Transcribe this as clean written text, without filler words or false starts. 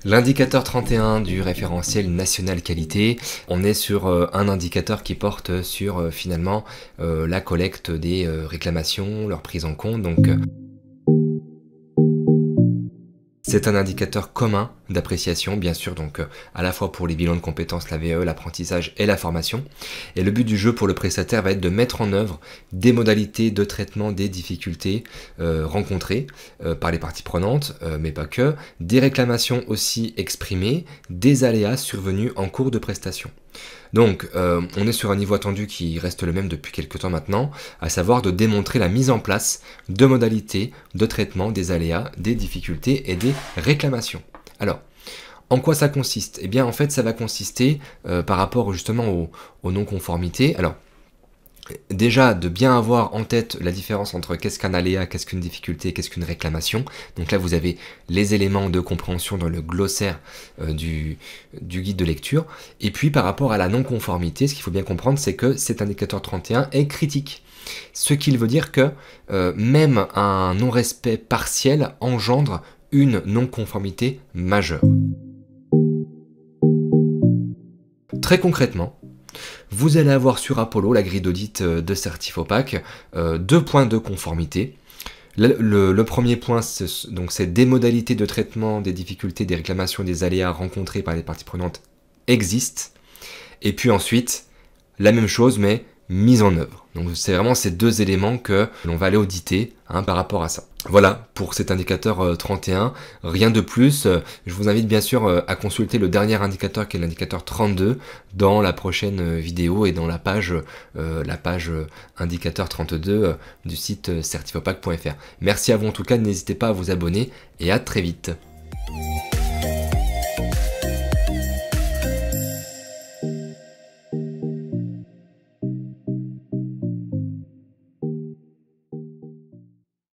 L'indicateur 31 du référentiel national qualité, on est sur un indicateur qui porte sur finalement la collecte des réclamations, leur prise en compte. Donc c'est un indicateur commun d'appréciation, bien sûr, donc à la fois pour les bilans de compétences, la VE, l'apprentissage et la formation. Et le but du jeu pour le prestataire va être de mettre en œuvre des modalités de traitement des difficultés rencontrées par les parties prenantes, mais pas que, des réclamations aussi exprimées, des aléas survenus en cours de prestation. Donc, on est sur un niveau attendu qui reste le même depuis quelques temps maintenant, à savoir de démontrer la mise en place de modalités de traitement des aléas, des difficultés et des réclamations. Alors, en quoi ça consiste? Eh bien, en fait, ça va consister par rapport justement aux non-conformités. Alors, déjà, de bien avoir en tête la différence entre qu'est-ce qu'un aléa, qu'est-ce qu'une difficulté, qu'est-ce qu'une réclamation. Donc là, vous avez les éléments de compréhension dans le glossaire du guide de lecture. Et puis, par rapport à la non-conformité, ce qu'il faut bien comprendre, c'est que cet indicateur 31 est critique. Ce qui veut dire que même un non-respect partiel engendre une non-conformité majeure. Très concrètement, vous allez avoir sur Apollo, la grille d'audit de Certifopac, 2 points de conformité. Le premier point, c'est des modalités de traitement des difficultés, des réclamations, des aléas rencontrés par les parties prenantes existent. Et puis ensuite, la même chose, mais mise en œuvre. Donc c'est vraiment ces 2 éléments que l'on va aller auditer par rapport à ça. Voilà pour cet indicateur 31, rien de plus. Je vous invite bien sûr à consulter le dernier indicateur qui est l'indicateur 32 dans la prochaine vidéo et dans la page indicateur 32 du site certifopac.fr. Merci à vous en tout cas, n'hésitez pas à vous abonner et à très vite.